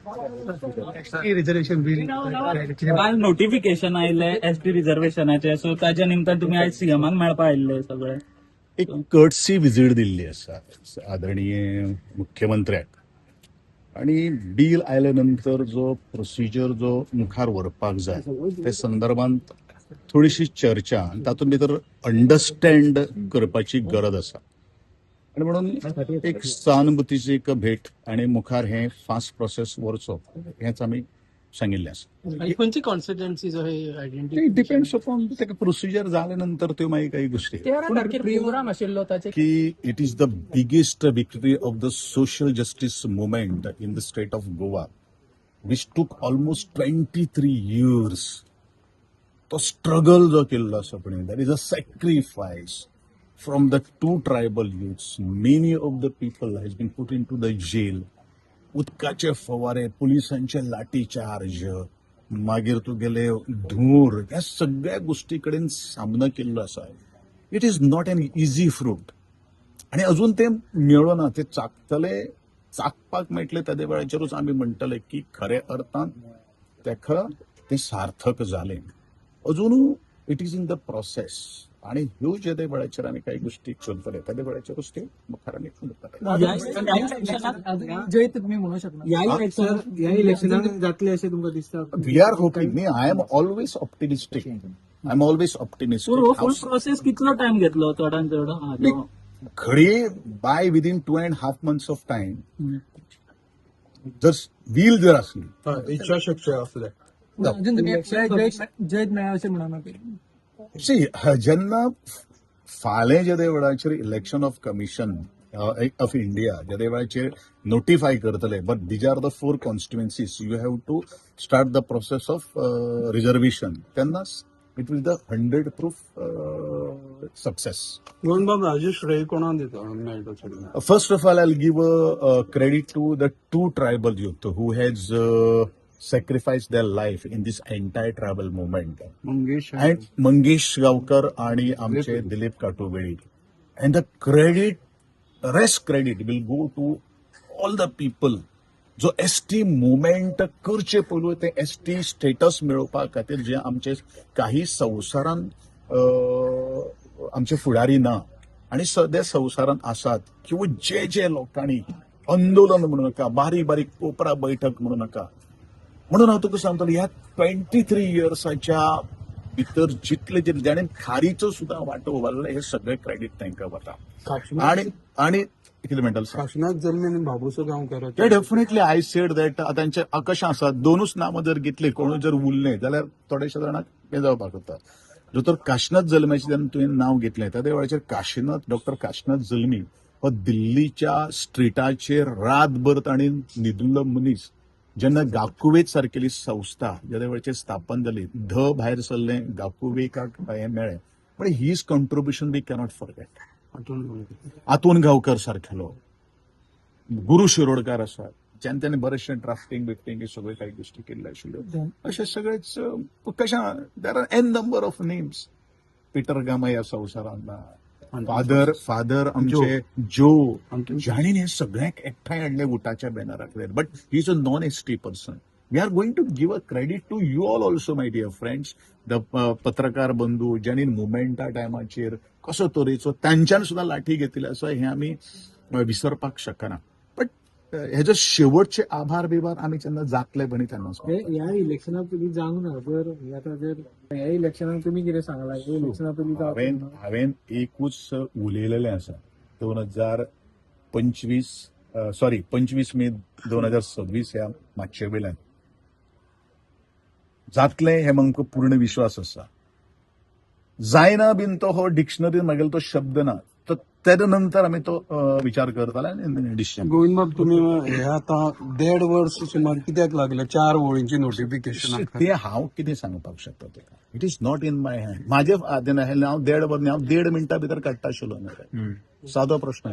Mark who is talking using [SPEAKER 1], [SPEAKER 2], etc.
[SPEAKER 1] Reservation bill
[SPEAKER 2] काल notification आयिल्ले ST रिझर्वेशनाचे, so ताच्या निमतान तुम्ही आज सीएमाक मेळपा आयिल्ले सगळे.
[SPEAKER 3] एक कर्टसी विजीट दिल्ली आसा आदरणीय मुख्यमंत्र्याक, आणि बिल आयल्या नंतर जो प्रोसिजर जो मुखार व्हरपाक जाय ते संदर्भात थोडीशी चर्चा आनी तातूंत भितर अंडरस्टँड करपाची गरज आसा. आणि म्हणून एक सहानुभुतीची एक भेट आणि मुखार हे फास्ट प्रोसेस व्हरचो हेच आमी सांगिल्लें आसा.
[SPEAKER 1] खंयची कॉन्सिक्वन्सीज
[SPEAKER 3] इट डिपेंड्स अपॉन तेका प्रोसिजर जाल्या नंतर त्यो मागीर काही गोष्टी
[SPEAKER 1] प्रोग्राम आशिल्लो ताचे
[SPEAKER 3] की it is the biggest victory of the social justice movement in the state of Goa, which took almost 23 years. तो स्ट्रगल जो केल्लो आसा पळय, that is a sacrifice from the 2 tribal youths. Many of the people has been put into the jail. उदकाचे फवारे, पुलिसांचे लाठीचार्ज, मागीर तुगेले धूर, ह्या सगळ्या गोष्टी कडेन सामनो केल्लो आसा. It is not an easy fruit. आणि अजून ते मेळना, ते चाखपाक मेळटले त्या वेळाचेरूच आमी म्हणटले की खऱ्या अर्थान तेका ते सार्थक जालें. अजून it is in the process. आणि ह्यो जे वेळाचेर आमी काही गोष्टी चलतले त्या वेळाचेरूच ते मुखार आमी
[SPEAKER 1] जय तुम्ही म्हणू शकता ह्या इलेक्शनात जातले असे तुमकां दिसता?
[SPEAKER 3] We are hoping. I am always optimistic. I am always optimistic.
[SPEAKER 2] Full process कितलो टाइम घेतलो चडान चड?
[SPEAKER 3] घडी by within 2.5 months of time जर व्हील जर असली,
[SPEAKER 4] इच्छाशक्ती असल्या
[SPEAKER 1] अजून तुम्ही जय मेळ्ळा अशें म्हणना.
[SPEAKER 3] सी जेन्ना फाल्यां जे वेळाचेर election of commission of India जे वेळाचेर नोटिफाय करतले, but these are the 4 constituencies, you have to start the process of reservation, तेन्नाच it will the 100% success.
[SPEAKER 4] Govindbab, Rajesh श्रेय कोणा दिता?
[SPEAKER 3] First of all, I'll give a credit to the 2 tribal youth who has sacrificed their life in this entire tribal movement. And Mangesh Gavkar आणि आमचे Dilip काटोबेळी. And the rest credit will go to all the people जो ST movement करचे पयलू ते ST status मेळोवपा खातीर जे आमचे काही संवसारान आमचे फुडारी ना आणि सद्या संवसारान आसात, किंवा जे लोकांनी आंदोलन म्हणू नका, बारीक बारीक कोपरा बैठक म्हणू नका, म्हणून हांव तुका सांगतलो ह्या 23 yearsच्या भितर जितले जाणे खारीचो सुद्धा वांटो उबारलो, हे सगळे क्रेडिट तांकां वता. आणि कितें म्हणटालो
[SPEAKER 4] काशीनाथ जल्मी आणि बाबूसो गांवकार,
[SPEAKER 3] ते डेफिनेटली आय सेड दॅट तांचे कशें आसा, 2च नांवां जर घेतली, कोण जर उरले जाल्यार थोडेशे जाणांक हें जावपाक जाता. जो तर काशीनाथ जल्म्याचे जेन्ना तुवें नांव घेतलें त्या वेळाचेर डॉक्टर काशीनाथ जल्मी हो दिल्लीच्या स्ट्रिटाचेर रातभर तांणी न्हिदिल्लो मनीस. जेन्ना गाकुवेत सारकेली संस्था ज्या वेळाचेर स्थापन जाली, भायर सरलें, गाकुवेकाक हें मेळ्ळें, पण his contribution we cannot forget. आतून गांवकर सारकेलो, गुरु शिरोडकार आसा, ज्यान त्याने बरेचशे ड्राफ्टिंग बिफ्टिंग हे सगळे काही गोष्टी केल्ले आशिल्ल्यो. अशें सगळेच कशें there are an number of names. Peter Gama ह्या संवसारांत, फादर आमचे जो, जाणीन हे सगळ्यांक एकठांय हाडले उटाच्या बॅनराचेर. But he is a non ST person. We are going to give a credit to you all also, my dear friends. The पत्रकार बंधू ज्यांनी मुवमेंटा टायमाचेर कसो तरेचो तांच्यान सुद्धा लाठी घेतली आसा, हे आमी विसरपाक शकना. बट हेजो शेवटचे आभार बिभार आमी जेन्ना जातले बनी तेन्ना
[SPEAKER 1] ह्या इलेक्शनात तुम्ही जावंक ना. जर आता जर ह्या इलेक्शनात तुम्ही कितें सांगला, इलेक्शनात तुम्ही
[SPEAKER 3] हांवें एकूच उलयलेलें आसा. 25 मे 2026 ह्या माचये वयल्यान जातले हे म्हाका पूर्ण विश्वास आसा. जायना बीन तो हो डिक्शनरीन मागेलो तो शब्द ना, तर तेच्या नंतर आमी तो विचार करताले आनी डिसिजन.
[SPEAKER 4] गोविंदबाब, तुम्ही हे आता 1.5 वर्ष सुमार कित्याक लागले 4 वळींची नोटिफिकेशन?
[SPEAKER 3] ते हांव कितें सांगपाक शकता तेका. It is not in my hand. म्हाजे हांव 1.5 मिनटां भितर काडटा आशिल्लो. सादो प्रश्न.